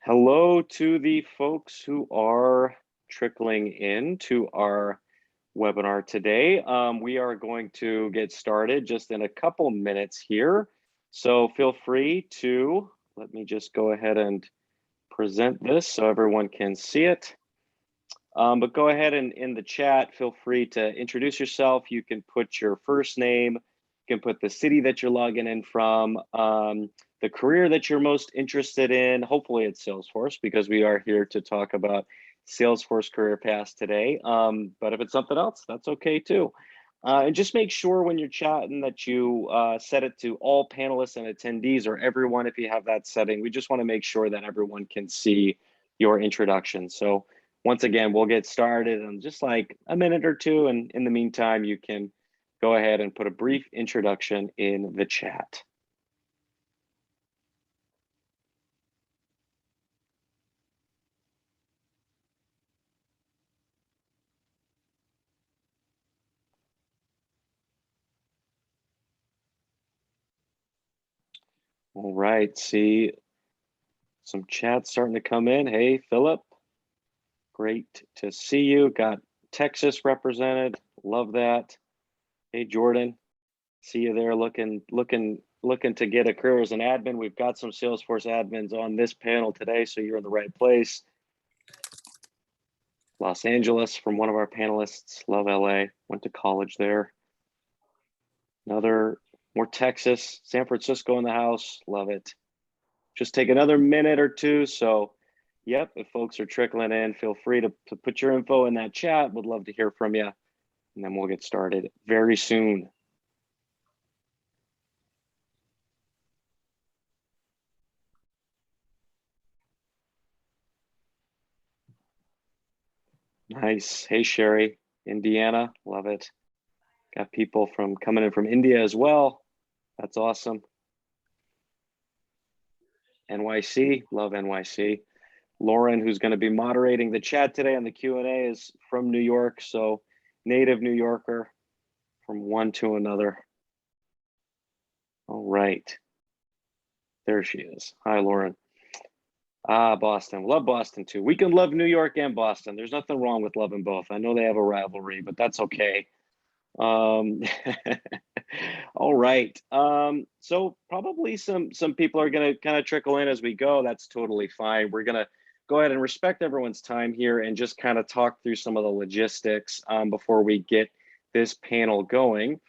Hello to the folks who are trickling in to our webinar today. We are going to get started just in a couple minutes here. So feel free to, let me just go ahead and present this so everyone can see it. But go ahead and in the chat, feel free to introduce yourself. You can put your first name, you can put the city that you're logging in from, the career that you're most interested in. Hopefully it's Salesforce, because we are here to talk about Salesforce career paths today. But if it's something else, that's okay too. And just make sure when you're chatting that you set it to all panelists and attendees, or everyone if you have that setting. We just want to make sure that everyone can see your introduction. So once again, we'll get started in just like a minute or two. And in the meantime, you can go ahead and put a brief introduction in the chat. All right, see some chat starting to come in. Hey, Philip, great to see you. Got Texas represented, love that. Hey, Jordan, see you there looking to get a career as an admin. We've got some Salesforce admins on this panel today, so you're in the right place. Los Angeles from one of our panelists, love LA, went to college there. More Texas, San Francisco in the house, love it. Just take another minute or two. So yep, if folks are trickling in, feel free to put your info in that chat. Would love to hear from you. And then we'll get started very soon. Nice. Hey, Sherry, Indiana, love it. Got people coming in from India as well. That's awesome. NYC, love NYC. Lauren, who's going to be moderating the chat today on the Q&A, is from New York, so native New Yorker from one to another. All right. There she is. Hi, Lauren. Boston. Love Boston too. We can love New York and Boston. There's nothing wrong with loving both. I know they have a rivalry, but that's okay. All right. So probably some people are going to kind of trickle in as we go. That's totally fine. We're going to go ahead and respect everyone's time here and just kind of talk through some of the logistics before we get this panel going.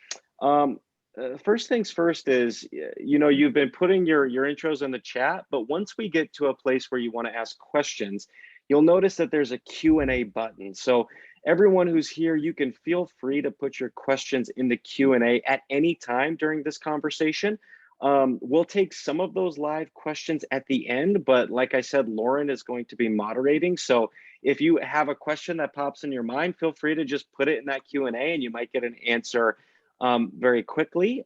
First things first is, you've been putting your intros in the chat, but once we get to a place where you want to ask questions, you'll notice that there's a Q&A button. So everyone who's here, you can feel free to put your questions in the Q&A at any time during this conversation. We'll take some of those live questions at the end, but like I said, Lauren is going to be moderating. So if you have a question that pops in your mind, feel free to just put it in that Q&A and you might get an answer very quickly.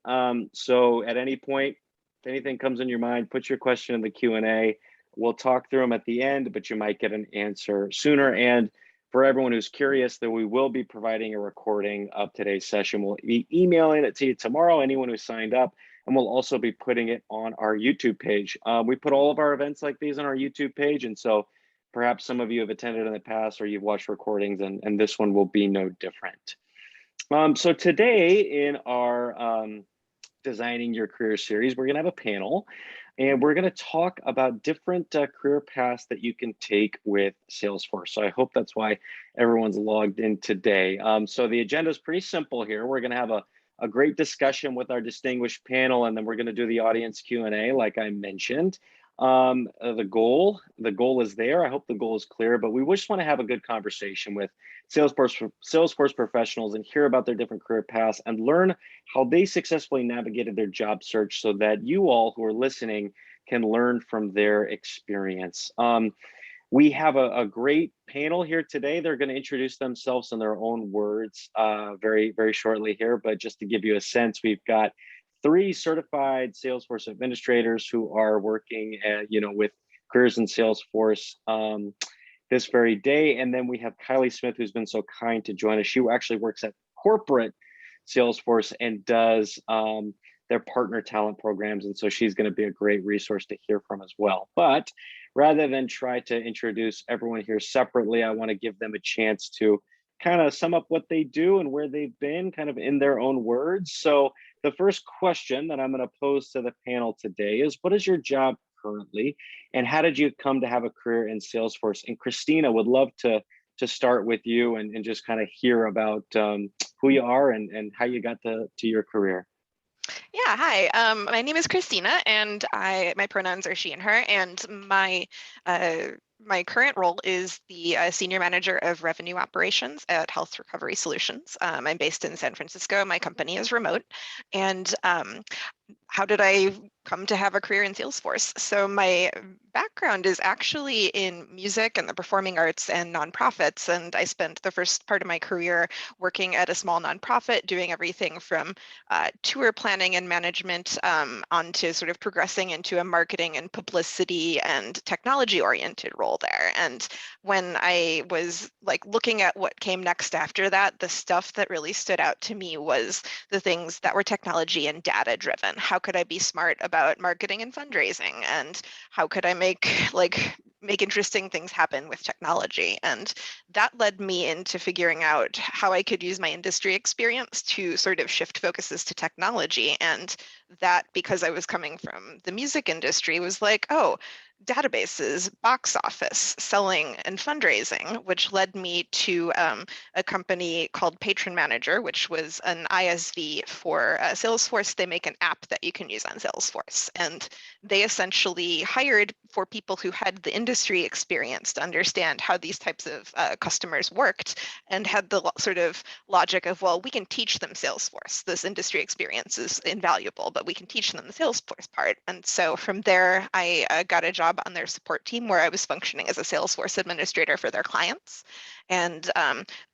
So at any point, if anything comes in your mind, put your question in the Q&A. We'll talk through them at the end, but you might get an answer sooner. And for everyone who's curious, that we will be providing a recording of today's session. We'll be emailing it to you tomorrow, anyone who signed up, and we'll also be putting it on our YouTube page. We put all of our events like these on our YouTube page, and so perhaps some of you have attended in the past or you've watched recordings, and this one will be no different. So today in our Designing Your Career series, we're going to have a panel, and we're going to talk about different career paths that you can take with Salesforce. So I hope that's why everyone's logged in today. So the agenda is pretty simple here. We're going to have a great discussion with our distinguished panel, and then we're going to do the audience Q&A like I mentioned. The goal is there. I hope the goal is clear, but we just want to have a good conversation with Salesforce professionals and hear about their different career paths and learn how they successfully navigated their job search so that you all who are listening can learn from their experience. We have a great panel here today. They're going to introduce themselves in their own words very, very shortly here, but just to give you a sense, we've got 3 certified Salesforce administrators who are working with careers in Salesforce this very day. And then we have Kylie Smith, who's been so kind to join us. She actually works at corporate Salesforce and does their partner talent programs. And so she's going to be a great resource to hear from as well. But rather than try to introduce everyone here separately, I want to give them a chance to kind of sum up what they do and where they've been kind of in their own words. So the first question that I'm going to pose to the panel today is, what is your job currently, and how did you come to have a career in Salesforce? And Christina, would love to start with you and just kind of hear about who you are and how you got to your career. Yeah, hi. My name is Christina, and my pronouns are she and her. And my current role is the senior manager of revenue operations at Health Recovery Solutions. I'm based in San Francisco. My company is remote, and how did I come to have a career in Salesforce? So my background is actually in music and the performing arts and nonprofits. And I spent the first part of my career working at a small nonprofit, doing everything from tour planning and management on to sort of progressing into a marketing and publicity and technology oriented role there. And when I was like looking at what came next after that, the stuff that really stood out to me was the things that were technology and data driven. How could I be smart about marketing and fundraising? And how could I make interesting things happen with technology? And that led me into figuring out how I could use my industry experience to sort of shift focuses to technology. And that, because I was coming from the music industry, was like, oh, databases, box office, selling, and fundraising, which led me to a company called Patron Manager, which was an ISV for Salesforce. They make an app that you can use on Salesforce. And they essentially hired for people who had the industry experience to understand how these types of customers worked, and had the sort of logic of, well, we can teach them Salesforce. This industry experience is invaluable, but we can teach them the Salesforce part. And so from there, I got a job on their support team where I was functioning as a Salesforce administrator for their clients, and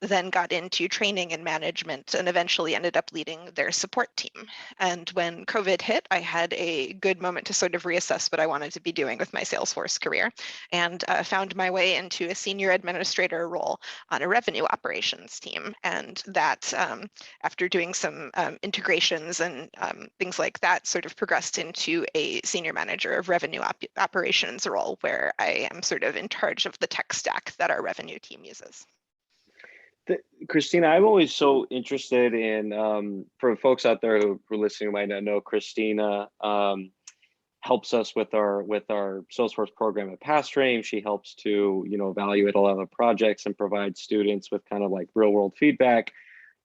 then got into training and management, and eventually ended up leading their support team. And when COVID hit, I had a good moment to sort of reassess what I wanted to be doing with my Salesforce career, and found my way into a senior administrator role on a revenue operations team. And that, after doing some integrations and things like that, sort of progressed into a senior manager of revenue operations role, where I am sort of in charge of the tech stack that our revenue team uses. Christina, I'm always so interested in, for folks out there who are listening who might not know, Christina helps us with our Salesforce program at Pathstream. She helps to evaluate a lot of the projects and provide students with kind of like real world feedback.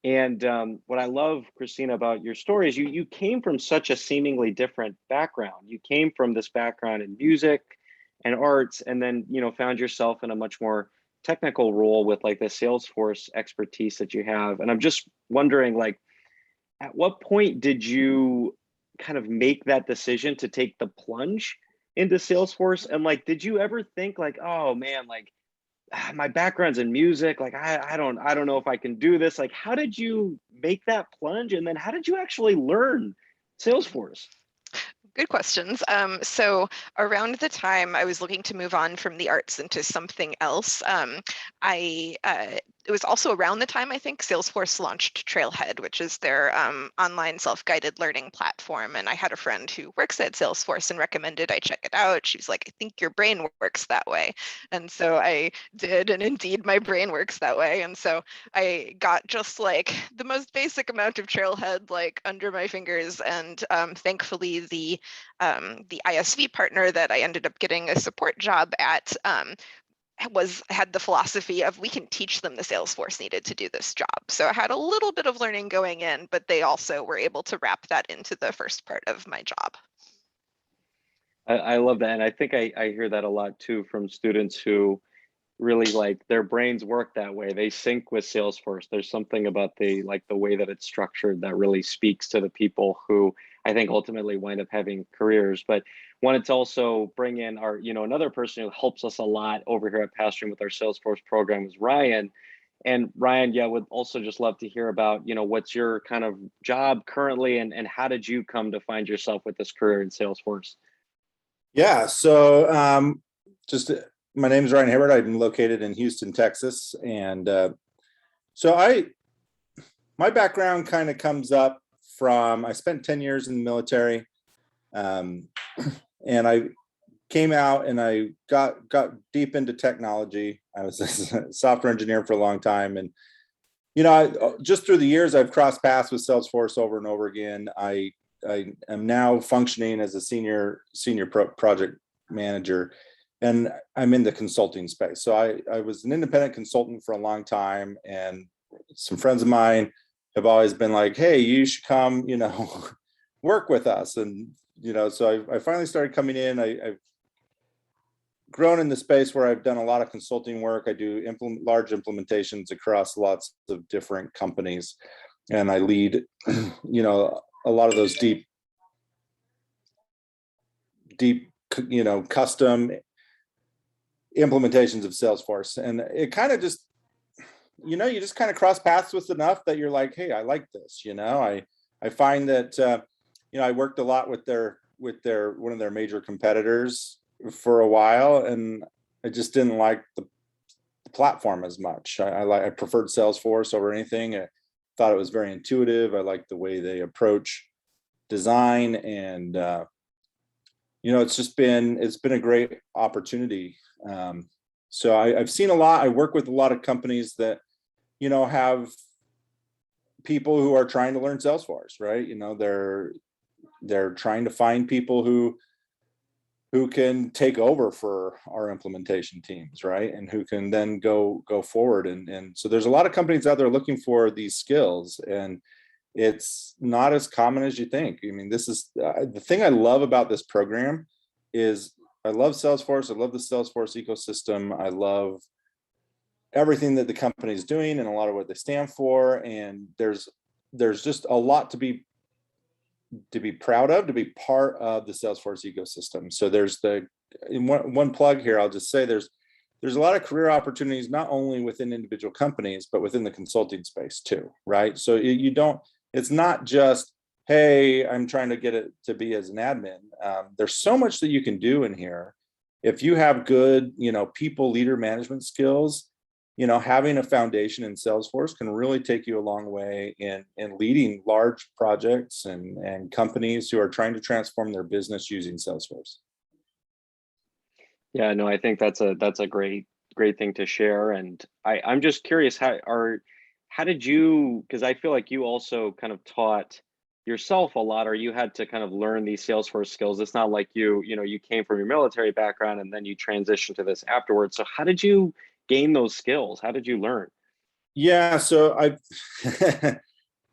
And what I love, Christina, about your story is you came from such a seemingly different background. You came from this background in music and arts, and then found yourself in a much more technical role with like the Salesforce expertise that you have. And I'm just wondering, like, at what point did you kind of make that decision to take the plunge into Salesforce? And like, did you ever think like, oh man, like my background's in music, like I don't know if I can do this. Like, how did you make that plunge? And then how did you actually learn Salesforce? Good questions. So around the time I was looking to move on from the arts into something else, it was also around the time I think Salesforce launched Trailhead, which is their online self-guided learning platform. And I had a friend who works at Salesforce and recommended I check it out. She was like, I think your brain works that way. And so I did, and indeed my brain works that way. And so I got just like the most basic amount of Trailhead like under my fingers. And thankfully the ISV partner that I ended up getting a support job at had the philosophy of, we can teach them the Salesforce needed to do this job. So I had a little bit of learning going in, but they also were able to wrap that into the first part of my job. I love that. And I think I hear that a lot too from students who really like their brains work that way. They sync with Salesforce. There's something about the way that it's structured that really speaks to the people who I think ultimately wind up having careers. But wanted to also bring in our, another person who helps us a lot over here at Pathstream with our Salesforce program is Ryan. And Ryan, yeah, would also just love to hear about, what's your kind of job currently, and how did you come to find yourself with this career in Salesforce? Yeah, so just my name is Ryan Hibbert. I'm located in Houston, Texas, and my background kind of comes up from, I spent 10 years in the military, and I came out and I got deep into technology. I was a software engineer for a long time, and just through the years, I've crossed paths with Salesforce over and over again. I am now functioning as a senior project manager, and I'm in the consulting space. So I was an independent consultant for a long time, and some friends of mine have always been like, "Hey, you should come, work with us." And so I finally started coming in. I've grown in the space where I've done a lot of consulting work. I do large implementations across lots of different companies, and I lead, a lot of those deep, custom implementations of Salesforce. And it kind of just, you just kind of cross paths with enough that you're like, hey, I like this. I find that, I worked a lot with one of their major competitors for a while, and I just didn't like the platform as much. I preferred Salesforce over anything. I thought it was very intuitive. I liked the way they approach design, and it's been a great opportunity. So I've seen a lot. I work with a lot of companies that have people who are trying to learn Salesforce, right? They're trying to find people who can take over for our implementation teams, right? And who can then go forward. And so there's a lot of companies out there looking for these skills, and it's not as common as you think. I mean, this is the thing I love about this program is I love Salesforce. I love the Salesforce ecosystem. I love everything that the company is doing and a lot of what they stand for. And there's just a lot to be proud of, to be part of the Salesforce ecosystem. So there's one plug here. I'll just say there's a lot of career opportunities, not only within individual companies, but within the consulting space too, right? So it's not just, hey, I'm trying to get it to be as an admin. There's so much that you can do in here. If you have good, people leader management skills, having a foundation in Salesforce can really take you a long way in leading large projects and companies who are trying to transform their business using Salesforce. Yeah, no, I think that's a great thing to share. And I'm just curious, how did you, because I feel like you also kind of taught yourself a lot, or you had to kind of learn these Salesforce skills. It's not like you came from your military background and then you transitioned to this afterwards. So how did you gain those skills? How did you learn? Yeah, so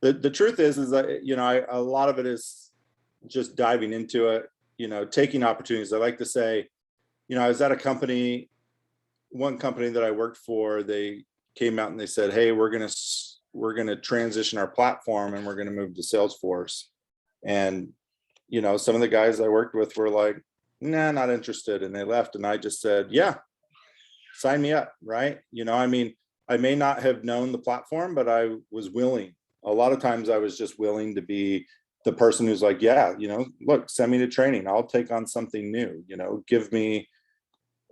the truth is that a lot of it is just diving into it, taking opportunities. I like to say, I was at one company that I worked for. They came out and they said, hey, we're gonna transition our platform and we're gonna move to Salesforce. And some of the guys I worked with were like, nah, not interested, and they left. And I just said, yeah, sign me up, right? I may not have known the platform, but I was willing. A lot of times I was just willing to be the person who's like, yeah, look, send me to training. I'll take on something new, give me,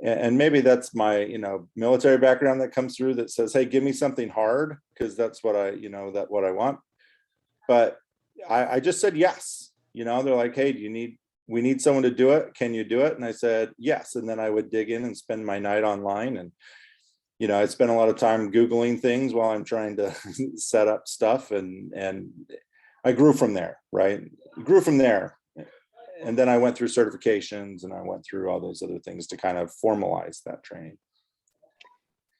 and maybe that's my, military background that comes through that says, hey, give me something hard, because that's what what I want. But I just said, yes, they're like, hey, we need someone to do it. Can you do it? And I said, yes. And then I would dig in and spend my night online. And, I spent a lot of time Googling things while I'm trying to set up stuff. And I grew from there, right? And then I went through certifications and I went through all those other things to kind of formalize that training.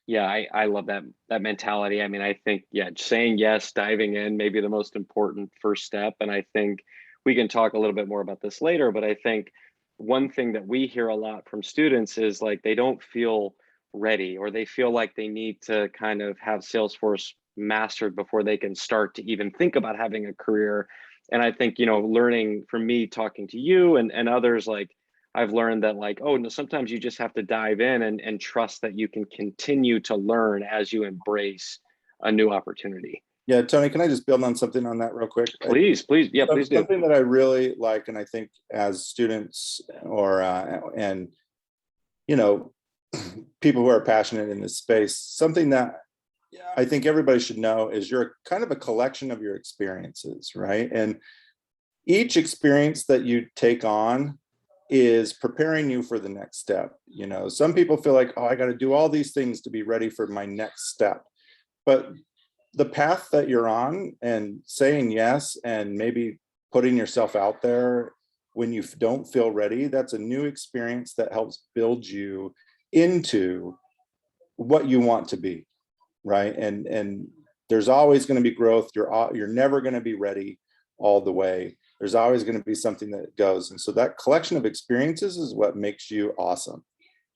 Yeah, I love that mentality. I mean, I think, saying yes, diving in, maybe the most important first step. And I think we can talk a little bit more about this later, but I think one thing that we hear a lot from students is like, they don't feel ready, or they feel like they need to kind of have Salesforce mastered before they can start to even think about having a career. And I think, learning from me, talking to you and others, like I've learned that like, oh no, sometimes you just have to dive in and trust that you can continue to learn as you embrace a new opportunity. Yeah, Tony, can I just build on something on that real quick? Please. Yeah, please do. Something that I really like, and I think as students and people who are passionate in this space, something that I think everybody should know is you're kind of a collection of your experiences, right? And each experience that you take on is preparing you for the next step. You know, some people feel like, oh, I got to do all these things to be ready for my next step. But the path that you're on and saying yes and maybe putting yourself out there when you don't feel ready, that's a new experience that helps build you into what you want to be, right? And there's always going to be growth. You're never going to be ready all the way. There's always going to be something that goes. And so that collection of experiences is what makes you awesome.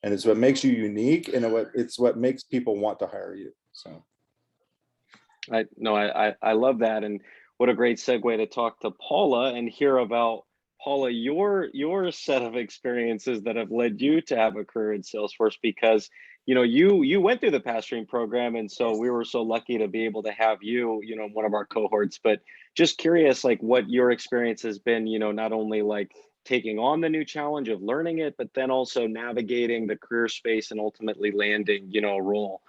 And it's what makes you unique, and it's what makes people want to hire you. So I love that. And what a great segue to talk to Paula and hear about, Paula, your set of experiences that have led you to have a career in Salesforce, because you went through the Pathstream program, and so we were so lucky to be able to have you, one of our cohorts. But just curious, like what your experience has been, not only like taking on the new challenge of learning it, but then also navigating the career space and ultimately landing, a role.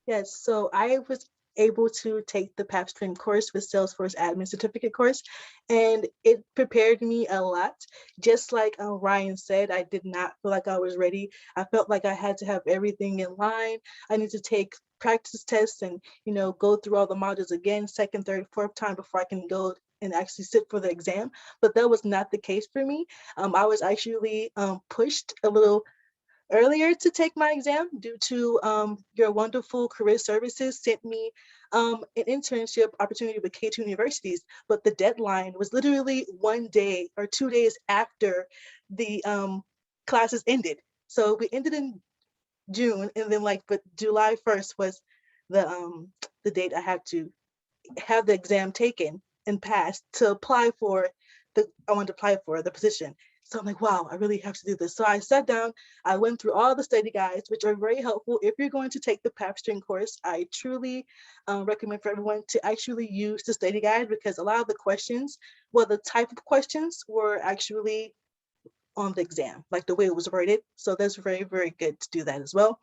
Yes, so I was able to take the Pathstream course with Salesforce Admin Certificate course, and it prepared me a lot. Just like Ryan said, I did not feel like I was ready. I felt like I had to have everything in line. I need to take practice tests and, go through all the modules again, second, third, fourth time before I can go and actually sit for the exam. But that was not the case for me. I was actually pushed a little earlier to take my exam due to your wonderful career services sent me an internship opportunity with K2 universities, but the deadline was literally 1 day or 2 days after the classes ended. So we ended in June, and then but July 1st was the date I had to have the exam taken and passed to apply for I wanted to apply for the position. So I'm like, wow, I really have to do this. So I sat down, I went through all the study guides, which are very helpful. If you're going to take the Pathstream course, I truly recommend for everyone to actually use the study guide, because a lot of the questions, the type of questions were actually on the exam, like the way it was worded. So that's very, very good to do that as well.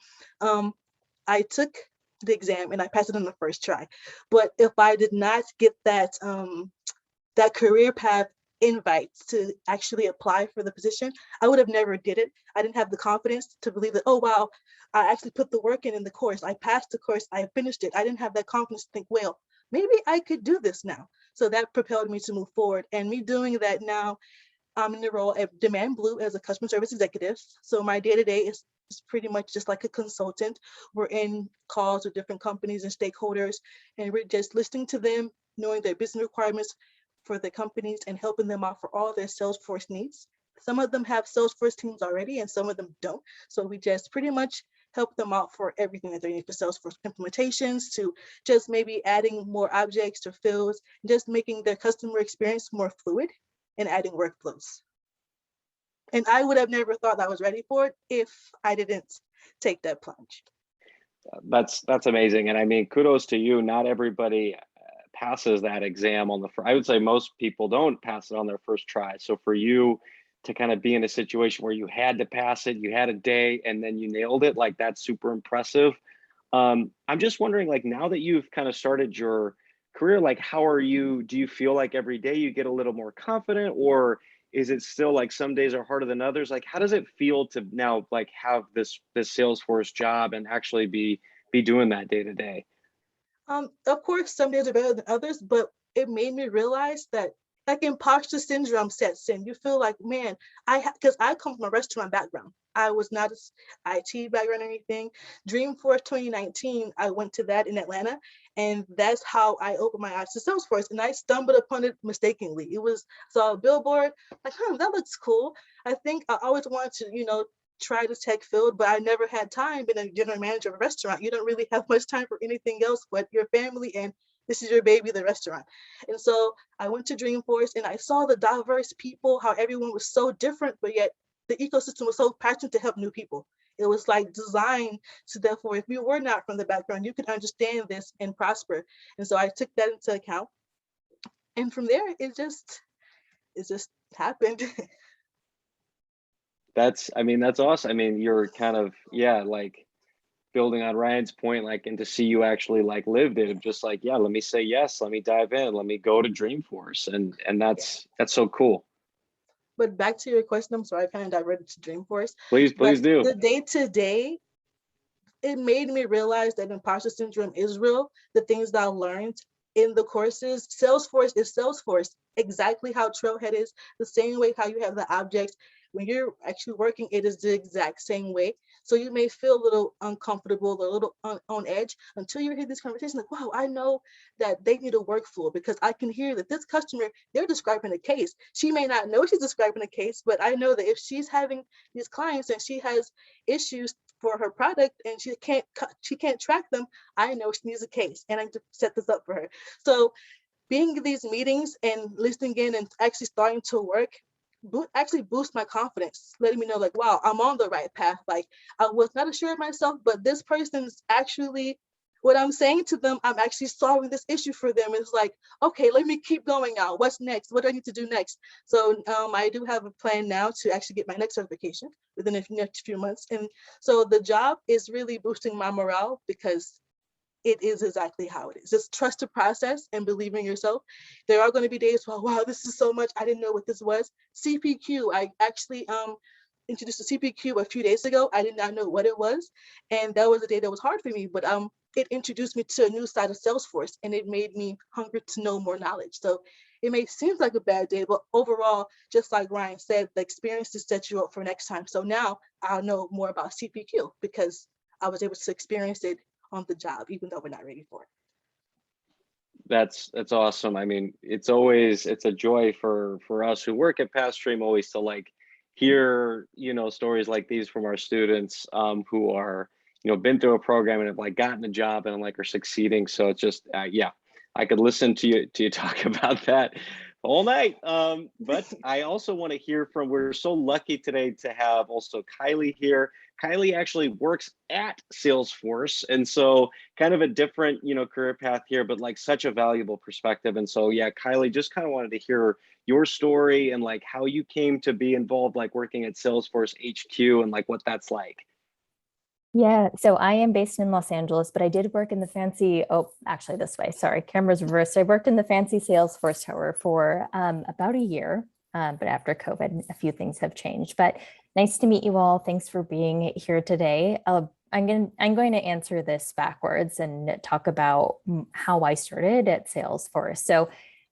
I took the exam and I passed it on the first try. But if I did not get that career path invites to actually apply for the position, I would have never did it. I didn't have the confidence to believe that, oh, wow, I actually put the work in the course. I passed the course, I finished it. I didn't have that confidence to think, well, maybe I could do this now. So that propelled me to move forward. And me doing that now, I'm in the role at Demand Blue as a customer service executive. So my day-to-day is pretty much just like a consultant. We're in calls with different companies and stakeholders, and we're just listening to them, knowing their business requirements for the companies and helping them out for all their Salesforce needs. Some of them have Salesforce teams already and some of them don't. So we just pretty much help them out for everything that they need for Salesforce implementations, to just maybe adding more objects or fields, just making their customer experience more fluid and adding workflows. And I would have never thought I was ready for it if I didn't take that plunge. That's amazing. And I mean, kudos to you. Not everybody passes that exam on the first. I would say most people don't pass it on their first try. So for you to kind of be in a situation where you had to pass it, you had a day and then you nailed it, like that's super impressive. I'm just wondering, like, now that you've kind of started your career, like, how are you? Do you feel like every day you get a little more confident, or is it still like some days are harder than others? Like, how does it feel to now like have this Salesforce job and actually be doing that day to day? Of course, some days are better than others, but it made me realize that like imposter syndrome sets in. You feel like, man, because I come from a restaurant background. I was not a IT background or anything. Dreamforce 2019, I went to that in Atlanta, and that's how I opened my eyes to Salesforce. And I stumbled upon it mistakenly. Saw a billboard, like, that looks cool. I think I always wanted to, try the tech field, but I never had time. Being a general manager of a restaurant, you don't really have much time for anything else but your family, and this is your baby, the restaurant. And so I went to Dreamforce and I saw the diverse people, how everyone was so different, but yet the ecosystem was so passionate to help new people. It was like designed so therefore, if you were not from the background, you could understand this and prosper. And so I took that into account. And from there, it just happened. That's awesome. I mean, you're kind of, yeah, like building on Ryan's point, like, and to see you actually like lived it, of just like, yeah, let me say yes, let me dive in, let me go to Dreamforce. And that's so cool. But back to your question, I'm sorry, I kind of diverted to Dreamforce. Please But do. the day-to-day, it made me realize that imposter syndrome is real. The things that I learned in the courses, Salesforce is Salesforce, exactly how Trailhead is, the same way how you have the objects. When you're actually working, it is the exact same way. So you may feel a little uncomfortable, a little on edge until you hear these conversations like, wow, I know that they need a workflow because I can hear that this customer, they're describing a case. She may not know she's describing a case, but I know that if she's having these clients and she has issues for her product and she can't track them, I know she needs a case and I need to set this up for her. So being in these meetings and listening in and actually starting to work actually boost my confidence, letting me know like, wow, I'm on the right path. Like I was not sure of myself, but this person's actually, what I'm saying to them, I'm actually solving this issue for them. It's like, okay, let me keep going out. What's next? What do I need to do next? So I do have a plan now to actually get my next certification within the next few months. And so the job is really boosting my morale because it is exactly how it is. Just trust the process and believe in yourself. There are going to be days where, wow, this is so much. I didn't know what this was. CPQ, I actually introduced the CPQ a few days ago. I did not know what it was. And that was a day that was hard for me, but it introduced me to a new side of Salesforce and it made me hungry to know more knowledge. So it may seem like a bad day, but overall, just like Ryan said, the experiences set you up for next time. So now I'll know more about CPQ because I was able to experience it on the job, even though we're not ready for it. That's awesome. I mean, it's a joy for us who work at Pathstream always to like hear, stories like these from our students who are, been through a program and have like gotten a job and like are succeeding. So it's just, yeah, I could listen to you talk about that all night. But I also want to hear from, we're so lucky today to have also Kylie here. Kylie actually works at Salesforce. And so kind of a different, career path here, but like such a valuable perspective. And so, yeah, Kylie, just kind of wanted to hear your story and like how you came to be involved, like working at Salesforce HQ and like what that's like. Yeah, so I am based in Los Angeles, but I did work in the fancy, actually this way, sorry, camera's reversed. I worked in the fancy Salesforce Tower for about a year, but after COVID, a few things have changed. But nice to meet you all. Thanks for being here today. I'm going to answer this backwards and talk about how I started at Salesforce. So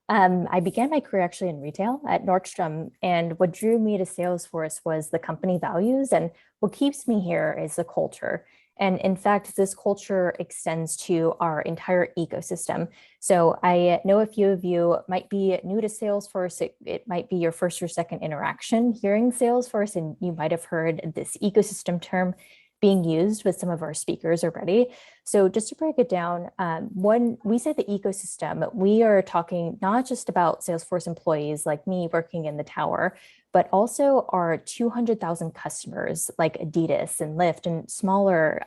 I began my career actually in retail at Nordstrom, and what drew me to Salesforce was the company values, and what keeps me here is the culture. And in fact, this culture extends to our entire ecosystem. So I know a few of you might be new to Salesforce. It might be your first or second interaction hearing Salesforce, and you might have heard this ecosystem term being used with some of our speakers already. So just to break it down, when we say the ecosystem, we are talking not just about Salesforce employees like me working in the tower, but also our 200,000 customers like Adidas and Lyft and smaller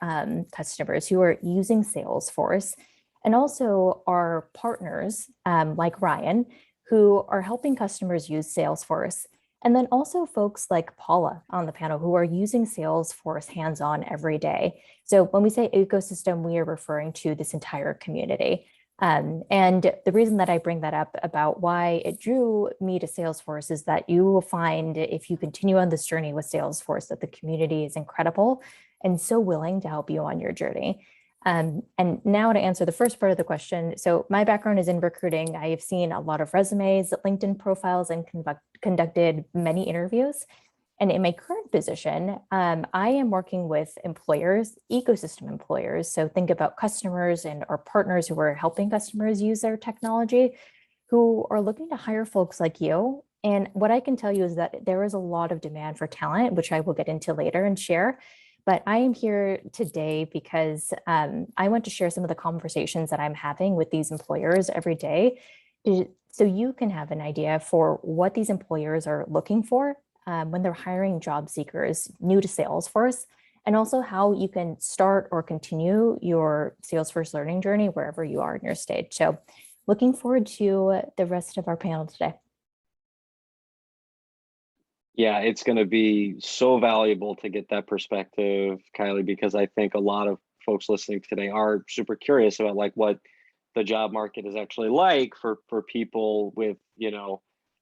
customers who are using Salesforce, and also our partners like Ryan, who are helping customers use Salesforce. And then also folks like Paula on the panel who are using Salesforce hands-on every day. So when we say ecosystem, we are referring to this entire community. And the reason that I bring that up about why it drew me to Salesforce is that you will find if you continue on this journey with Salesforce that the community is incredible and so willing to help you on your journey. And now to answer the first part of the question. So my background is in recruiting. I have seen a lot of resumes, LinkedIn profiles, and conducted many interviews. And in my current position, I am working with employers, ecosystem employers. So think about customers and our partners who are helping customers use their technology, who are looking to hire folks like you. And what I can tell you is that there is a lot of demand for talent, which I will get into later and share. But I am here today because I want to share some of the conversations that I'm having with these employers every day, so you can have an idea for what these employers are looking for when they're hiring job seekers new to Salesforce, and also how you can start or continue your Salesforce learning journey wherever you are in your stage. So looking forward to the rest of our panel today. Yeah, it's going to be so valuable to get that perspective, Kylie, because I think a lot of folks listening today are super curious about like what the job market is actually like for people with,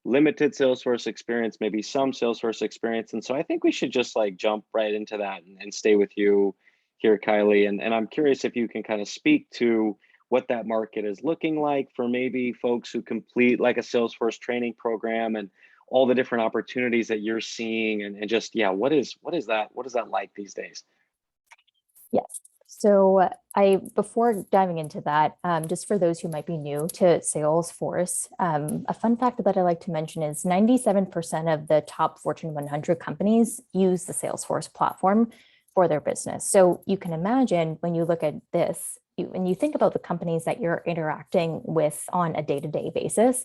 limited Salesforce experience, maybe some Salesforce experience. And so I think we should just like jump right into that and stay with you here, Kylie. And I'm curious if you can kind of speak to what that market is looking like for maybe folks who complete like a Salesforce training program and all the different opportunities that you're seeing and just, yeah, what is that like these days? Yes. So before diving into that, just for those who might be new to Salesforce, a fun fact that I like to mention is 97% of the top Fortune 100 companies use the Salesforce platform for their business. So you can imagine when you look at this, when you think about the companies that you're interacting with on a day-to-day basis,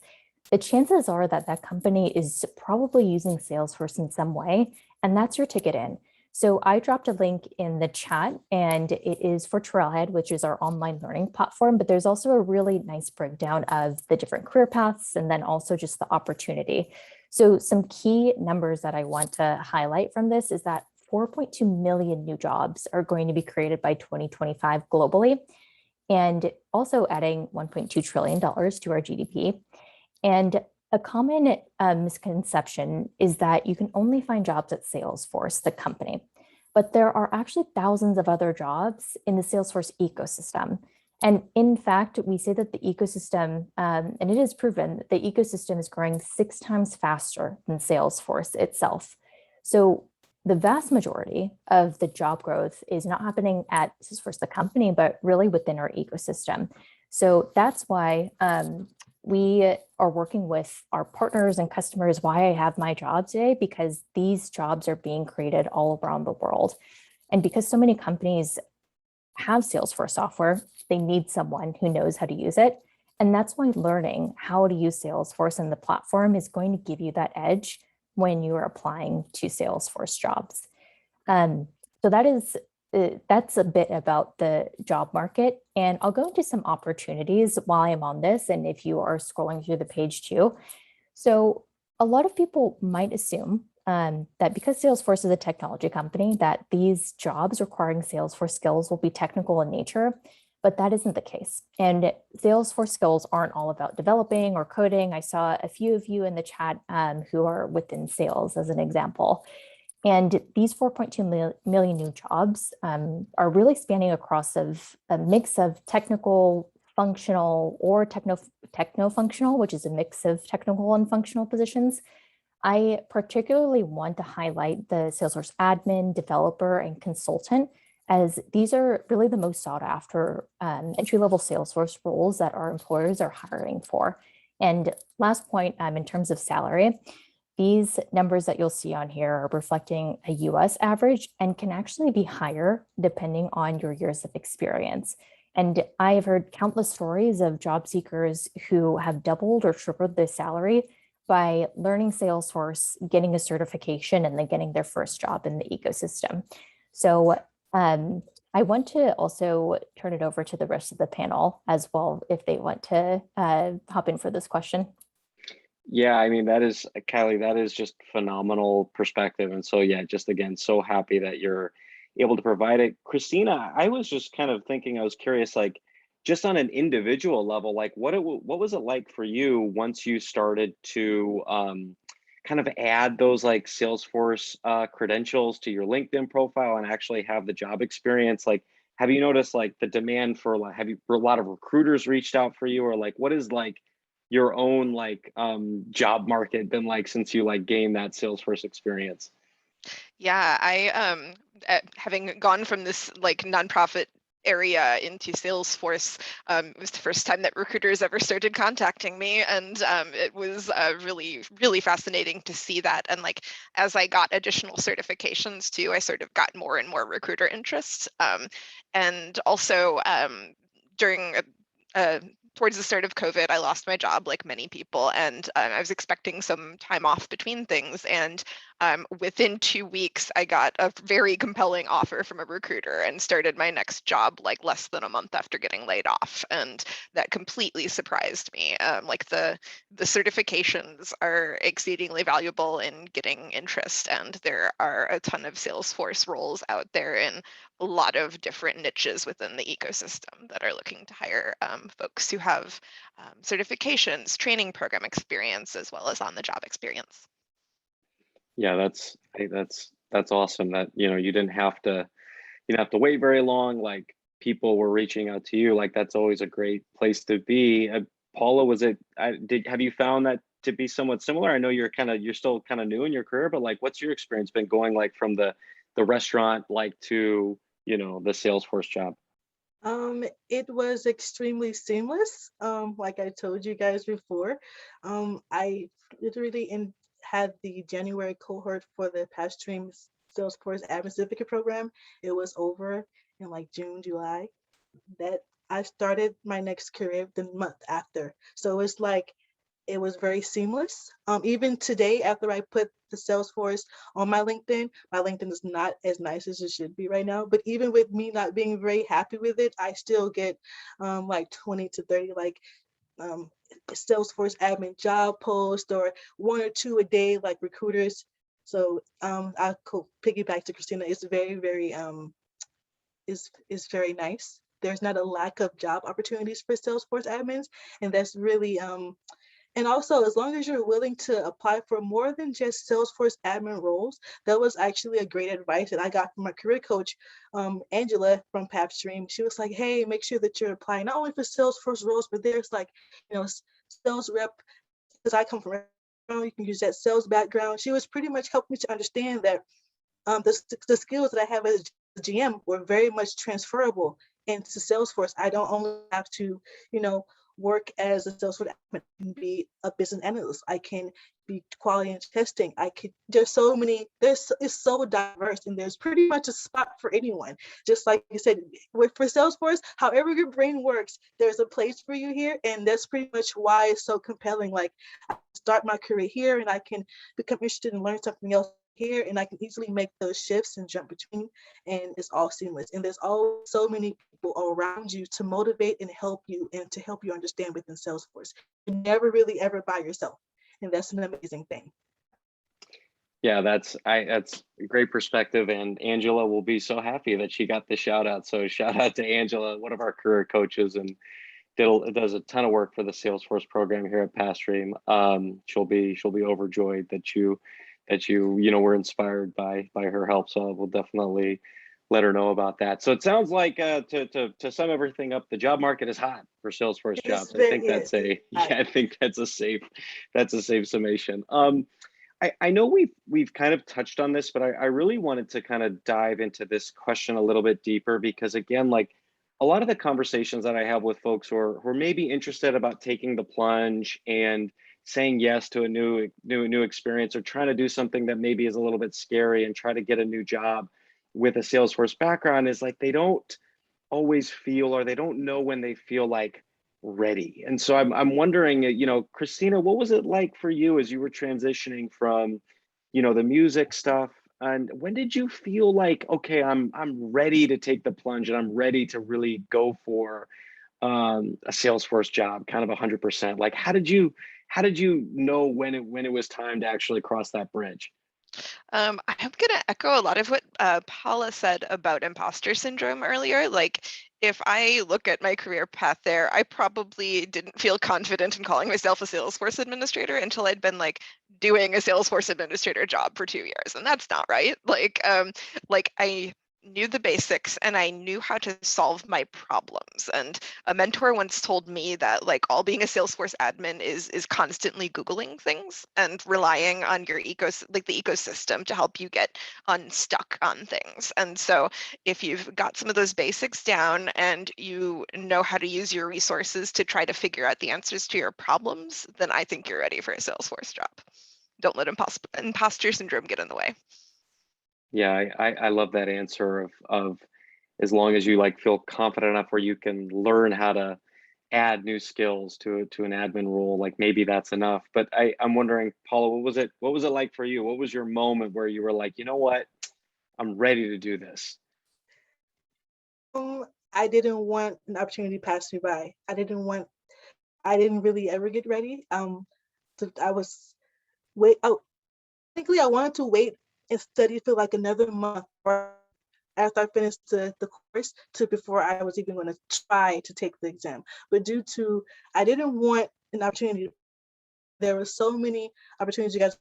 the chances are that that company is probably using Salesforce in some way, and that's your ticket in. So I dropped a link in the chat, and it is for Trailhead, which is our online learning platform, but there's also a really nice breakdown of the different career paths and then also just the opportunity. So some key numbers that I want to highlight from this is that 4.2 million new jobs are going to be created by 2025 globally, and also adding $1.2 trillion to our GDP. And a common misconception is that you can only find jobs at Salesforce, the company, but there are actually thousands of other jobs in the Salesforce ecosystem. And in fact, we say that the ecosystem, and it is proven, that the ecosystem is growing 6 times faster than Salesforce itself. So the vast majority of the job growth is not happening at Salesforce, the company, but really within our ecosystem. So that's why we are working with our partners and customers, why I have my job today, because these jobs are being created all around the world. And because so many companies have Salesforce software, they need someone who knows how to use it. And that's why learning how to use Salesforce and the platform is going to give you that edge when you are applying to Salesforce jobs. So that's a bit about the job market, and I'll go into some opportunities while I'm on this, and if you are scrolling through the page too. So a lot of people might assume that because Salesforce is a technology company, that these jobs requiring Salesforce skills will be technical in nature, but that isn't the case. And Salesforce skills aren't all about developing or coding. I saw a few of you in the chat who are within sales as an example. And these 4.2 million new jobs are really spanning across a mix of technical, functional, or techno-functional, which is a mix of technical and functional positions. I particularly want to highlight the Salesforce admin, developer, and consultant, as these are really the most sought after entry-level Salesforce roles that our employers are hiring for. And last point, in terms of salary, these numbers that you'll see on here are reflecting a US average and can actually be higher depending on your years of experience. And I have heard countless stories of job seekers who have doubled or tripled their salary by learning Salesforce, getting a certification, and then getting their first job in the ecosystem. So I want to also turn it over to the rest of the panel as well, if they want to hop in for this question. Yeah, I mean, that is, Kylie, that is just phenomenal perspective. And so, yeah, just again, so happy that you're able to provide it. Christina, I was just kind of thinking, I was curious, like, just on an individual level, like what was it like for you once you started to kind of add those like Salesforce credentials to your LinkedIn profile and actually have the job experience? Like, have you noticed like the demand for like, a lot of recruiters reached out for you, or like, what is like your own like job market been like since you like gained that Salesforce experience? Yeah, I having gone from this like nonprofit area into Salesforce, it was the first time that recruiters ever started contacting me, and it was really fascinating to see that. And like as I got additional certifications too, I sort of got more and more recruiter interest, and also during towards the start of COVID, I lost my job like many people, and I was expecting some time off between things. And Within 2 weeks, I got a very compelling offer from a recruiter and started my next job like less than a month after getting laid off. And that completely surprised me. Like the certifications are exceedingly valuable in getting interest, and there are a ton of Salesforce roles out there in a lot of different niches within the ecosystem that are looking to hire folks who have certifications, training program experience, as well as on-the-job experience. Yeah, that's awesome that, you know, you didn't have to wait very long. Like people were reaching out to you. Like that's always a great place to be. Paula, have you found that to be somewhat similar? I know you're still kind of new in your career, but like, what's your experience been going like from the restaurant like to, you know, the Salesforce job? It was extremely seamless. Like I told you guys before, I literally had the January cohort for the Pathstream Salesforce Admin Certificate Program. It was over in like June, July. That I started my next career the month after. So it's like it was very seamless. Even today, after I put the Salesforce on my LinkedIn is not as nice as it should be right now. But even with me not being very happy with it, I still get like 20 to 30 like Salesforce admin job posts or 1 or 2 a day, like recruiters. So I'll piggyback to Christina. It's very, very is very nice. There's not a lack of job opportunities for Salesforce admins, and that's really and also, as long as you're willing to apply for more than just Salesforce admin roles, that was actually a great advice that I got from my career coach, Angela from Pathstream. She was like, hey, make sure that you're applying not only for Salesforce roles, but there's like, you know, sales rep, because I come from, you can use that sales background. She was pretty much helping me to understand that the skills that I have as a GM were very much transferable into Salesforce. I don't only have to, you know, work as a Salesforce admin. I can be a business analyst. I can be quality and testing. There's so many, it's so diverse, and there's pretty much a spot for anyone. Just like you said, for Salesforce, however your brain works, there's a place for you here. And that's pretty much why it's so compelling. Like I start my career here and I can become interested and learn something else here, and I can easily make those shifts and jump between, and it's all seamless. And there's always so many people around you to motivate and help you understand within Salesforce. You're never really ever by yourself, and that's an amazing thing. Yeah, that's a great perspective, and Angela will be so happy that she got the shout out. So shout out to Angela, one of our career coaches, and does a ton of work for the Salesforce program here at Pathstream. She'll be overjoyed that you were inspired by her help. So we'll definitely let her know about that. So it sounds like to sum everything up, the job market is hot for Salesforce jobs. I think that's a safe summation. I know we've kind of touched on this, but I really wanted to kind of dive into this question a little bit deeper, because again, like a lot of the conversations that I have with folks who are maybe interested about taking the plunge and saying yes to a new experience, or trying to do something that maybe is a little bit scary and try to get a new job with a Salesforce background, is like they don't always feel, or they don't know when they feel like ready. And so I'm wondering, you know, Christina, what was it like for you as you were transitioning from, you know, the music stuff, and when did you feel like, okay, I'm ready to take the plunge and I'm ready to really go for a Salesforce job, kind of 100%? Like, how did you know when it was time to actually cross that bridge? I'm going to echo a lot of what Paula said about imposter syndrome earlier. Like, if I look at my career path there, I probably didn't feel confident in calling myself a Salesforce administrator until I'd been like doing a Salesforce administrator job for 2 years, and that's not right. Like I knew the basics and I knew how to solve my problems. And a mentor once told me that like all being a Salesforce admin is constantly Googling things and relying on your the ecosystem to help you get unstuck on things. And so if you've got some of those basics down and you know how to use your resources to try to figure out the answers to your problems, then I think you're ready for a Salesforce job. Don't let imposter syndrome get in the way. Yeah, I love that answer of as long as you like feel confident enough where you can learn how to add new skills to an admin role, like maybe that's enough. But I'm wondering, Paula, what was it like for you? What was your moment where you were like, you know what, I'm ready to do this? I didn't want an opportunity to pass me by. I didn't really ever get ready. I was wait. Oh, technically, I wanted to wait and study for like another month after I finished the course to before I was even going to try to take the exam. But due to I didn't want an opportunity. There were so many opportunities you guys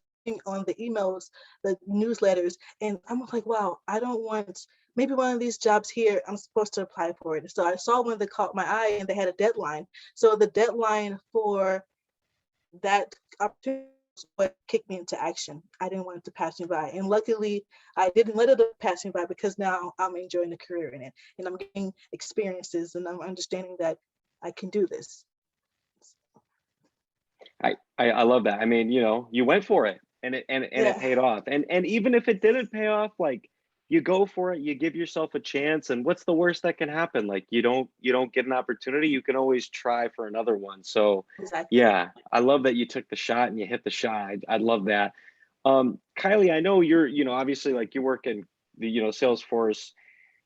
on the emails, the newsletters, and I'm like, wow, I don't want maybe one of these jobs here. I'm supposed to apply for it. So I saw one that caught my eye, and they had a deadline. So the deadline for that opportunity was what kicked me into action. I didn't want it to pass me by, and luckily, I didn't let it pass me by because now I'm enjoying the career in it, and I'm getting experiences, and I'm understanding that I can do this. I love that. I mean, you know, you went for it, and it Yeah, paid off. And even if it didn't pay off, like, you go for it, you give yourself a chance, and what's the worst that can happen? Like, you don't get an opportunity, you can always try for another one. So exactly. yeah, I love that you took the shot and you hit the shot. I love that. Kylie, I know you're, you know, obviously, like, you work in the, you know, Salesforce,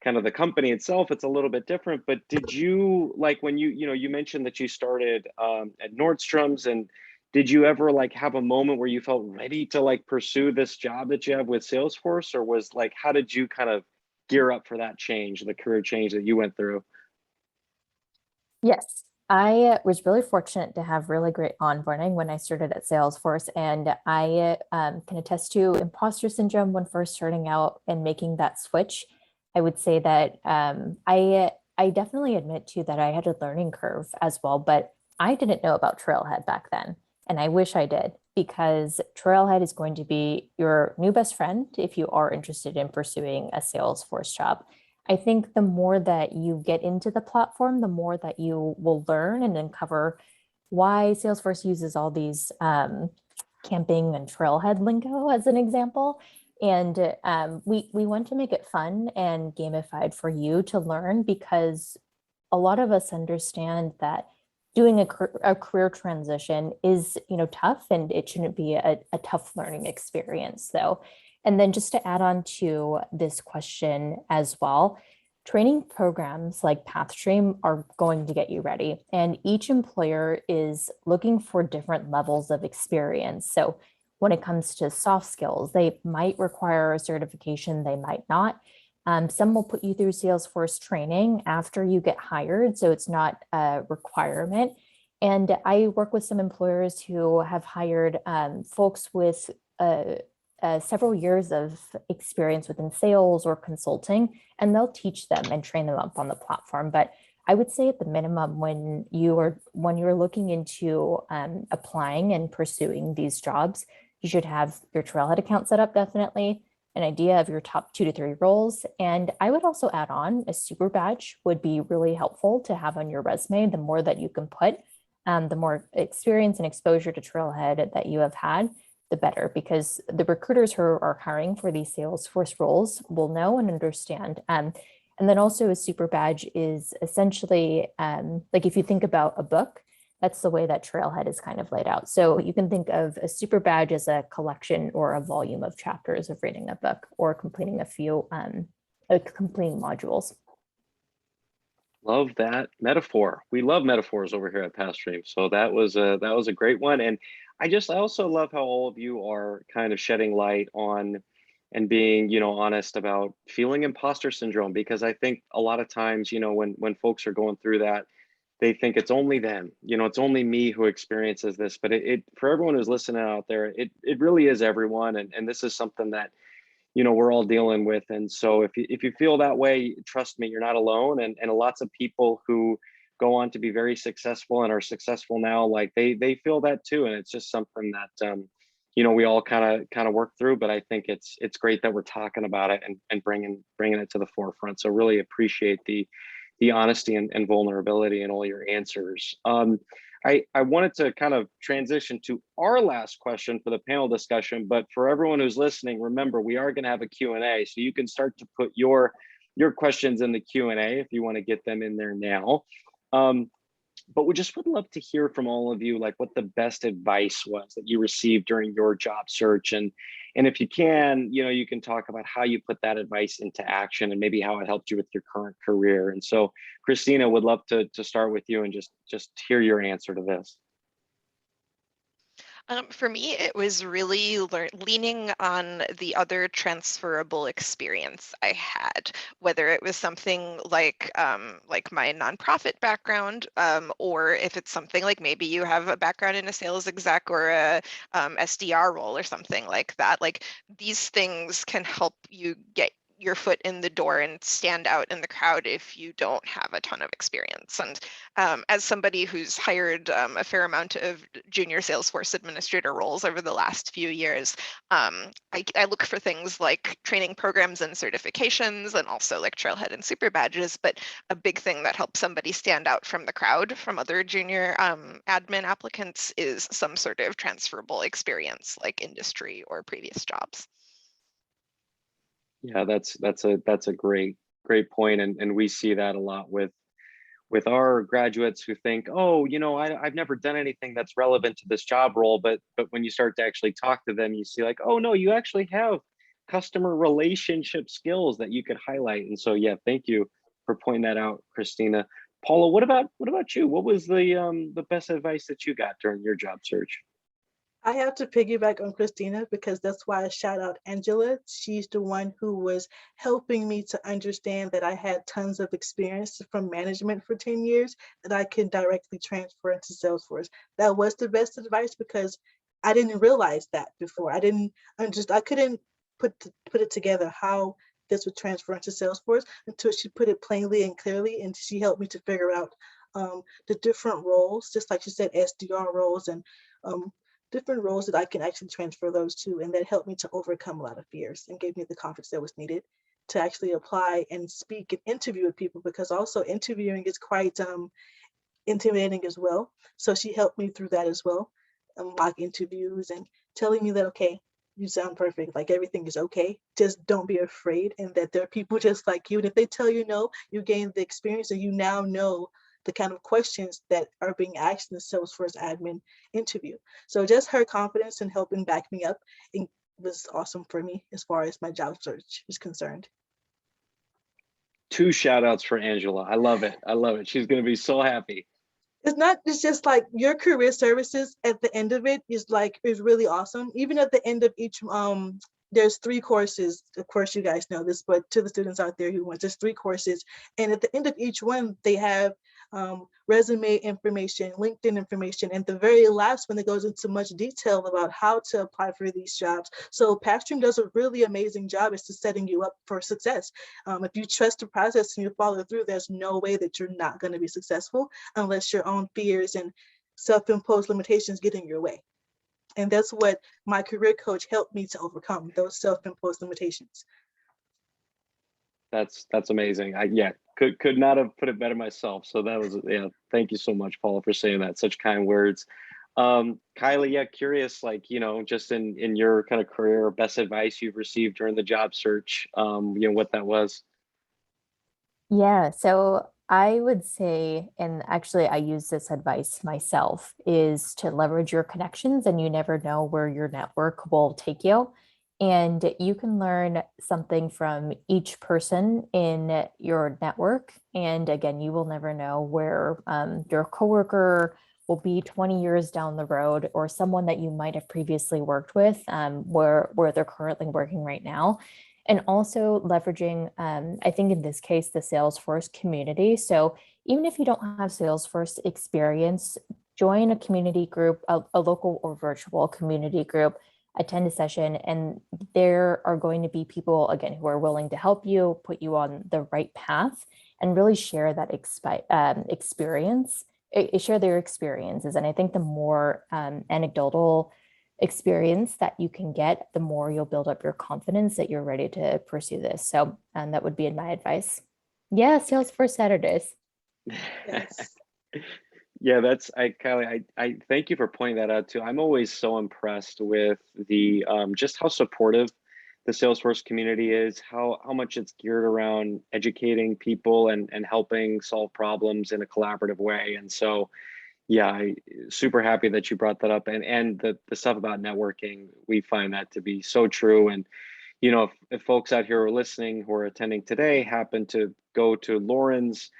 kind of the company itself, it's a little bit different, but did you, like, when you know, you mentioned that you started at Nordstrom's, and did you ever like have a moment where you felt ready to like pursue this job that you have with Salesforce, or was like, how did you kind of gear up for that change, the career change that you went through? Yes, I was really fortunate to have really great onboarding when I started at Salesforce, and I can attest to imposter syndrome when first starting out and making that switch. I would say that I definitely admit to that I had a learning curve as well, but I didn't know about Trailhead back then, and I wish I did, because Trailhead is going to be your new best friend if you are interested in pursuing a Salesforce job. I think the more that you get into the platform, the more that you will learn and uncover why Salesforce uses all these camping and trailhead lingo as an example. And we want to make it fun and gamified for you to learn, because a lot of us understand that doing a career transition is, you know, tough, and it shouldn't be a tough learning experience though. And then just to add on to this question as well, training programs like Pathstream are going to get you ready. And each employer is looking for different levels of experience. So when it comes to soft skills, they might require a certification, they might not. Some will put you through Salesforce training after you get hired, so it's not a requirement. And I work with some employers who have hired folks with several years of experience within sales or consulting, and they'll teach them and train them up on the platform. But I would say at the minimum, when you're looking into applying and pursuing these jobs, you should have your Trailhead account set up, definitely, an idea of your top 2 to 3 roles. And I would also add on a super badge would be really helpful to have on your resume. The more that you can put, the more experience and exposure to Trailhead that you have had, the better, because the recruiters who are hiring for these Salesforce roles will know and understand. And then also a super badge is essentially like, if you think about a book, that's the way that Trailhead is kind of laid out. So you can think of a super badge as a collection or a volume of chapters of reading a book or completing a few completing modules. Love that metaphor. We love metaphors over here at Pathstream. So that was a great one. And I also love how all of you are kind of shedding light on and being, you know, honest about feeling imposter syndrome, because I think a lot of times, you know, when folks are going through that, they think it's only them, you know, it's only me who experiences this. But it for everyone who's listening out there, it really is everyone. And this is something that, you know, we're all dealing with. And so if you feel that way, trust me, you're not alone. And lots of people who go on to be very successful and are successful now, like they feel that too. And it's just something that you know, we all kind of work through. But I think it's great that we're talking about it and bringing it to the forefront. So really appreciate the honesty and vulnerability and all your answers. I wanted to kind of transition to our last question for the panel discussion, but for everyone who's listening, remember, we are going to have a Q&A, so you can start to put your questions in the Q&A if you want to get them in there now. But we just would love to hear from all of you, like what the best advice was that you received during your job search. And if you can, you can talk about how you put that advice into action and maybe how it helped you with your current career. And so, Christina, would love to start with you and just hear your answer to this. For me, it was really leaning on the other transferable experience I had, whether it was something like my nonprofit background, or if it's something like maybe you have a background in a sales exec or a SDR role or something like that. Like these things can help you get your foot in the door and stand out in the crowd if you don't have a ton of experience. And as somebody who's hired a fair amount of junior Salesforce administrator roles over the last few years, I look for things like training programs and certifications, and also like Trailhead and Super Badges. But a big thing that helps somebody stand out from the crowd from other junior admin applicants is some sort of transferable experience, like industry or previous jobs. Yeah, that's a great point, and we see that a lot with our graduates who think, oh, I've never done anything that's relevant to this job role, but when you start to actually talk to them, you see like, oh no, you actually have customer relationship skills that you could highlight. And so yeah, thank you for pointing that out, Christina. Paula, what about you? What was the best advice that you got during your job search? I have to piggyback on Christina because that's why I shout out Angela. She's the one who was helping me to understand that I had tons of experience from management for 10 years that I can directly transfer into Salesforce. That was the best advice because I didn't realize that before. I couldn't put it together how this would transfer into Salesforce until she put it plainly and clearly, and she helped me to figure out the different roles, just like she said, SDR roles and different roles that I can actually transfer those to. And that helped me to overcome a lot of fears and gave me the confidence that was needed to actually apply and speak and interview with people, because also interviewing is quite intimidating as well. So she helped me through that as well, mock interviews and telling me that, okay, you sound perfect, like everything is okay, just don't be afraid, and that there are people just like you, and if they tell you no, you gain the experience and you now know the kind of questions that are being asked in the Salesforce admin interview. So just her confidence and helping back me up was awesome for me as far as my job search is concerned. 2 shout outs for Angela. I love it. She's going to be so happy. It's just like your career services at the end of it is really awesome. Even at the end of each, there's 3 courses. Of course, you guys know this, but to the students out there who want, there's 3 courses. And at the end of each one, they have resume information, LinkedIn information, and the very last one that goes into much detail about how to apply for these jobs. So Pathstream does a really amazing job as to setting you up for success. If you trust the process and you follow through, there's no way that you're not going to be successful unless your own fears and self-imposed limitations get in your way. And that's what my career coach helped me to overcome, those self-imposed limitations. That's amazing. Could not have put it better myself. So that was, thank you so much, Paula, for saying that. Such kind words. Kylie, curious, just in your kind of career, best advice you've received during the job search, what that was. Yeah, so I would say, and actually I use this advice myself, is to leverage your connections, and you never know where your network will take you. And you can learn something from each person in your network. And again, you will never know where your coworker will be 20 years down the road, or someone that you might have previously worked with, where they're currently working right now. And also leveraging, I think in this case, the Salesforce community. So even if you don't have Salesforce experience, join a community group, a local or virtual community group, attend a session, and there are going to be people, again, who are willing to help you, put you on the right path, and really share that experience, share their experiences. And I think the more anecdotal experience that you can get, the more you'll build up your confidence that you're ready to pursue this. So that would be my advice. Yeah, Salesforce Saturdays. Yes. Yeah, Kylie, I thank you for pointing that out too. I'm always so impressed with the just how supportive the Salesforce community is, how much it's geared around educating people and helping solve problems in a collaborative way. And so, yeah, super happy that you brought that up, and the stuff about networking, we find that to be so true. And you know, if folks out here are listening who are attending today happen to go to Lauren's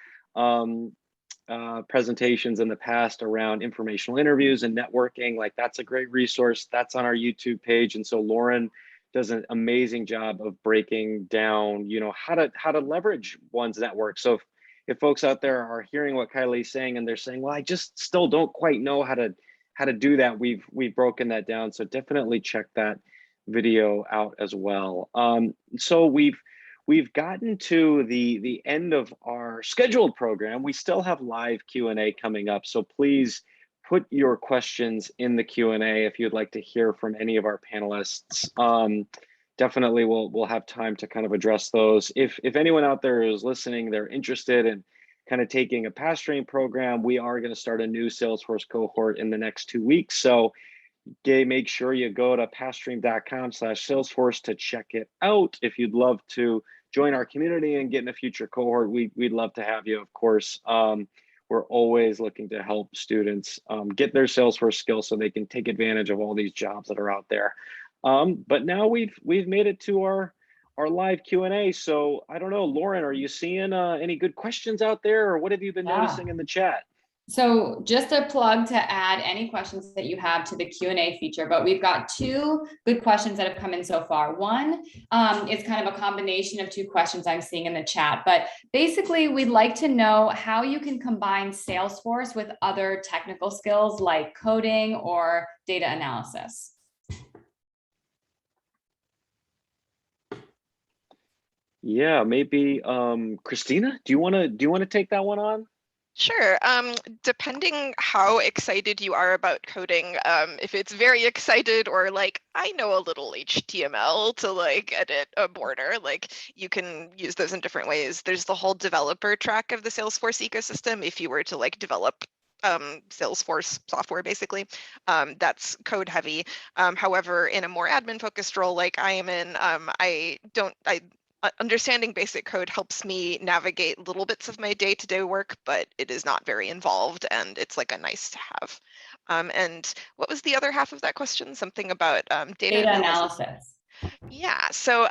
presentations in the past around informational interviews and networking, like that's a great resource. That's on our YouTube page. And so Lauren does an amazing job of breaking down, you know, how to leverage one's network. So if folks out there are hearing what Kylie's saying and they're saying, well, I just still don't quite know how to do that, we've broken that down. So definitely check that video out as well. So we've gotten to the end of our scheduled program. We still have live Q&A coming up, so please put your questions in the Q&A if you'd like to hear from any of our panelists. Definitely we'll have time to kind of address those. If anyone out there is listening, they're interested in kind of taking a Pathstream program, we are going to start a new Salesforce cohort in the next 2 weeks. So make sure you go to pathstream.com/Salesforce to check it out. If you'd love to join our community and get in a future cohort, we'd love to have you, of course. We're always looking to help students get their Salesforce skills so they can take advantage of all these jobs that are out there. But now we've made it to our live Q&A. So I don't know, Lauren, are you seeing any good questions out there, or what have you been noticing in the chat? So just a plug to add any questions that you have to the Q&A feature, but we've got 2 good questions that have come in so far. One is kind of a combination of 2 questions I'm seeing in the chat, but basically we'd like to know how you can combine Salesforce with other technical skills like coding or data analysis. Yeah, maybe Christina, do you want to take that one on? Sure. Depending how excited you are about coding, if it's very excited or like, I know a little HTML to like edit a border, like you can use those in different ways. There's the whole developer track of the Salesforce ecosystem. If you were to like develop Salesforce software, basically, that's code heavy. However, in a more admin focused role like I am in, understanding basic code helps me navigate little bits of my day-to-day work, but it is not very involved, and it's like a nice to have. And what was the other half of that question? Something about data analysis. Yeah, so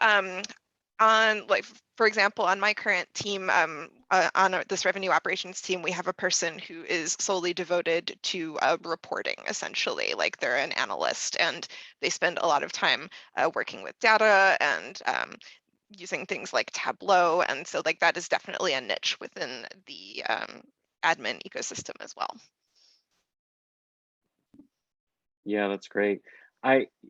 on, like, for example, on my current team, on this revenue operations team, we have a person who is solely devoted to reporting, essentially. Like, they're an analyst, and they spend a lot of time working with data and using things like Tableau. And so like that is definitely a niche within the admin ecosystem as well. Yeah, that's great.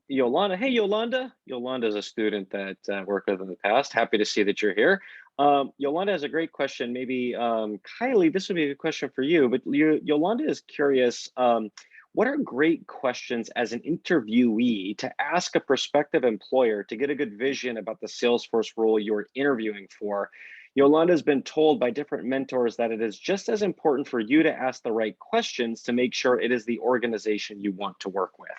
Yolanda, hey, Yolanda. Yolanda is a student that worked with in the past. Happy to see that you're here. Yolanda has a great question. Maybe Kylie, this would be a good question for you, but Yolanda is curious. What are great questions as an interviewee to ask a prospective employer to get a good vision about the Salesforce role you're interviewing for? Yolanda has been told by different mentors that it is just as important for you to ask the right questions to make sure it is the organization you want to work with.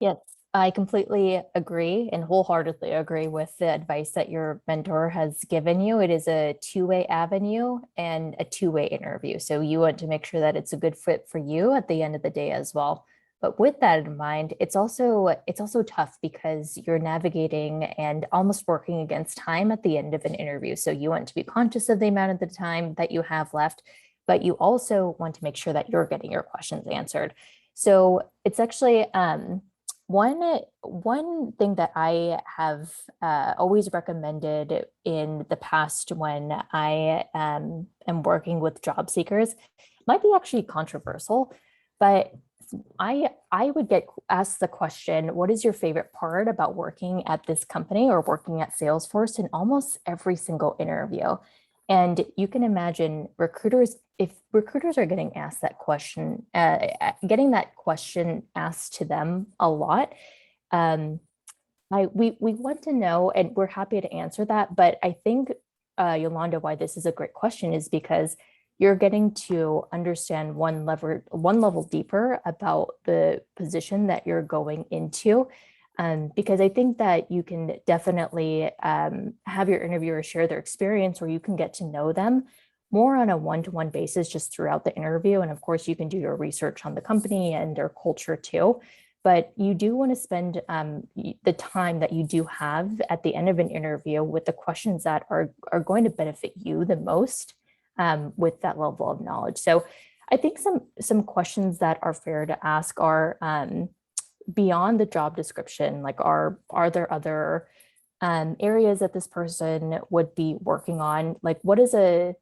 Yes, I completely agree and wholeheartedly agree with the advice that your mentor has given you. It is a two-way avenue and a two-way interview. So you want to make sure that it's a good fit for you at the end of the day as well. But with that in mind, it's also tough because you're navigating and almost working against time at the end of an interview. So you want to be conscious of the amount of the time that you have left, but you also want to make sure that you're getting your questions answered. So it's actually one thing that I have always recommended in the past when I am working with job seekers, might be actually controversial, but I would get asked the question, what is your favorite part about working at this company or working at Salesforce, in almost every single interview. And you can imagine if recruiters are getting asked that question, getting that question asked to them a lot, we want to know, and we're happy to answer that. But I think, Yolanda, why this is a great question is because you're getting to understand one level deeper about the position that you're going into. Because I think that you can definitely have your interviewer share their experience, or you can get to know them more on a one-to-one basis just throughout the interview. And of course, you can do your research on the company and their culture too. But you do want to spend the time that you do have at the end of an interview with the questions that are going to benefit you the most with that level of knowledge. So I think some questions that are fair to ask are beyond the job description, like are there other areas that this person would be working on? Like what is a,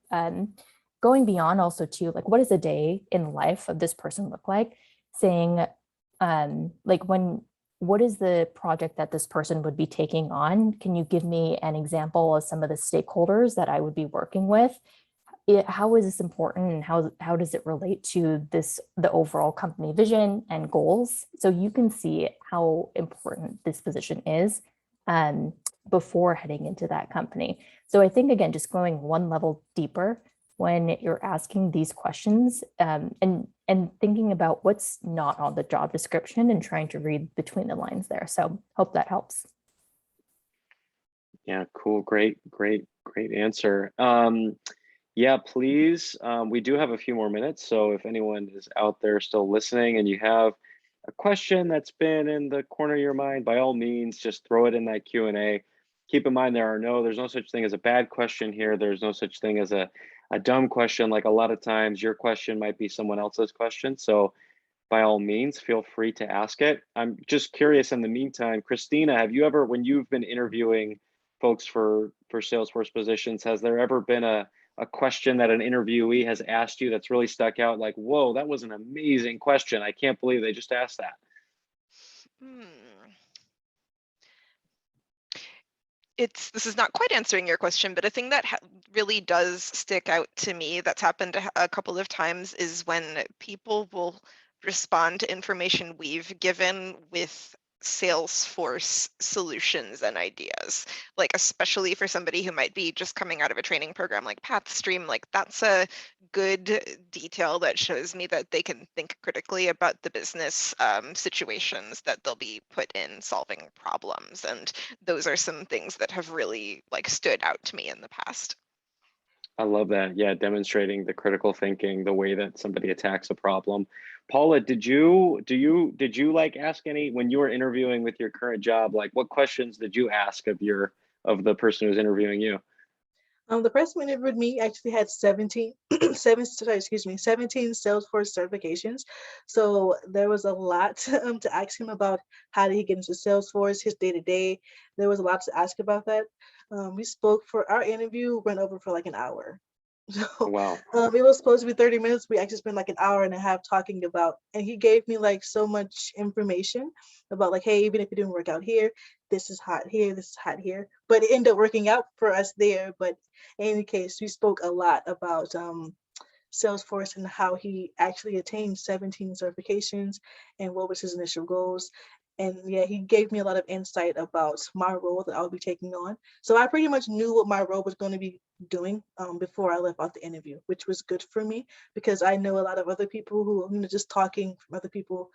going beyond also too, like what does a day in life of this person look like? Saying like what is the project that this person would be taking on? Can you give me an example of some of the stakeholders that I would be working with? How is this important, and how does it relate to the overall company vision and goals? So you can see how important this position is before heading into that company. So I think, again, just going one level deeper when you're asking these questions and thinking about what's not on the job description and trying to read between the lines there. So hope that helps. Yeah, cool. Great answer. Yeah, please. We do have a few more minutes. So if anyone is out there still listening and you have a question that's been in the corner of your mind, by all means, just throw it in that Q&A. Keep in mind, there's no such thing as a bad question here. There's no such thing as a dumb question. Like a lot of times your question might be someone else's question. So by all means, feel free to ask it. I'm just curious in the meantime, Christina, have you ever, when you've been interviewing folks for Salesforce positions, has there ever been a question that an interviewee has asked you that's really stuck out, like, whoa, that was an amazing question. I can't believe they just asked that. This is not quite answering your question, but a thing that really does stick out to me that's happened a couple of times is when people will respond to information we've given with Salesforce solutions and ideas, like especially for somebody who might be just coming out of a training program like Pathstream. Like that's a good detail that shows me that they can think critically about the business situations that they'll be put in solving problems. And those are some things that have really like stood out to me in the past. I love that. Yeah, demonstrating the critical thinking, the way that somebody attacks a problem. Paula, did you like ask any, when you were interviewing with your current job, like what questions did you ask of the person who's interviewing you? The person who interviewed me actually had 17 Salesforce certifications. So there was a lot to ask him about how did he get into Salesforce, his day-to-day. There was a lot to ask about that. We spoke for our interview, went over for like an hour. So wow. It was supposed to be 30 minutes. We actually spent like an hour and a half talking about, and he gave me like so much information about like, hey, even if it didn't work out here, this is hot here, this is hot here. But it ended up working out for us there. But in any case, we spoke a lot about Salesforce and how he actually attained 17 certifications and what was his initial goals. And yeah, he gave me a lot of insight about my role that I'll be taking on. So I pretty much knew what my role was going to be doing before I left out the interview, which was good for me because I know a lot of other people who, just talking from other people,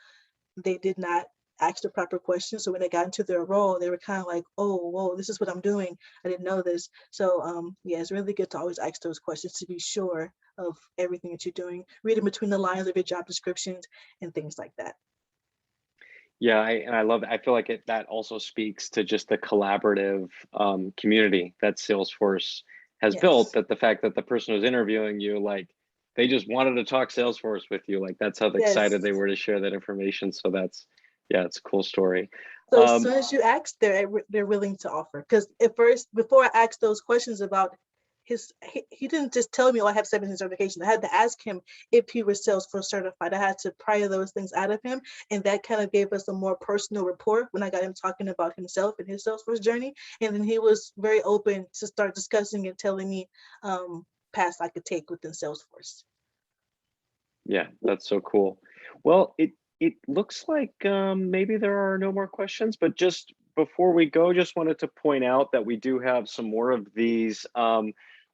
they did not ask the proper questions. So when they got into their role, they were kind of like, oh, whoa, this is what I'm doing. I didn't know this. So yeah, it's really good to always ask those questions to be sure of everything that you're doing, reading between the lines of your job descriptions and things like that. Yeah, I love it. I feel like that also speaks to just the collaborative community that Salesforce has built, that the fact that the person who's interviewing you, like, they just wanted to talk Salesforce with you. Like, that's how excited they were to share that information. So yeah, it's a cool story. So as soon as you ask, they're willing to offer. Because at first, before I asked those questions about he didn't just tell me, oh, I have 17 certifications. I had to ask him if he was Salesforce certified. I had to pry those things out of him. And that kind of gave us a more personal rapport when I got him talking about himself and his Salesforce journey. And then he was very open to start discussing and telling me paths I could take within Salesforce. Yeah, that's so cool. Well, it looks like maybe there are no more questions, but just before we go, just wanted to point out that we do have some more of these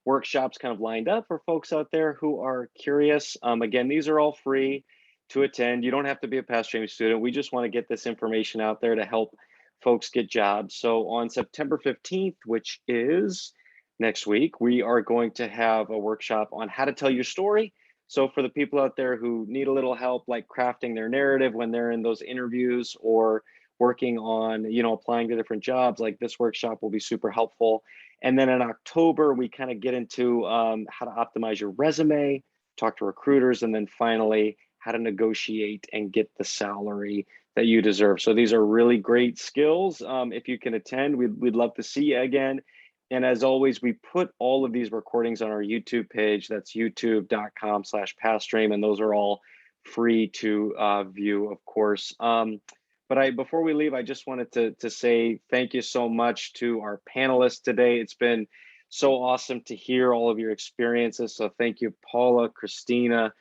workshops kind of lined up for folks out there who are curious. Again, these are all free to attend. You don't have to be a Pathstream student. We just want to get this information out there to help folks get jobs. So on September 15th, which is next week, we are going to have a workshop on how to tell your story. So for the people out there who need a little help, like crafting their narrative when they're in those interviews or working on, you know, applying to different jobs, like this workshop will be super helpful. And then in October, we kind of get into how to optimize your resume, talk to recruiters, and then finally, how to negotiate and get the salary that you deserve. So these are really great skills. If you can attend, we'd love to see you again. And as always, we put all of these recordings on our YouTube page. That's youtube.com/Pathstream. And those are all free to view, of course. But before we leave, I just wanted to say thank you so much to our panelists today. It's been so awesome to hear all of your experiences. So thank you, Paula, Christina,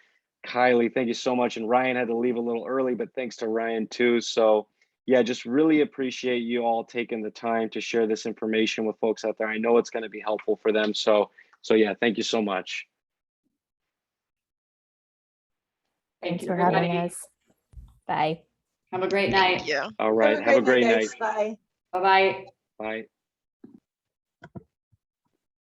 Kylie, thank you so much. And Ryan had to leave a little early, but thanks to Ryan too. So yeah, just really appreciate you all taking the time to share this information with folks out there. I know it's going to be helpful for them. So yeah, thank you so much. Thank Thanks you, for having everybody. us. Bye. Have a great night. Thank you. All right, have a great night. Guys. Bye. Bye-bye. Bye.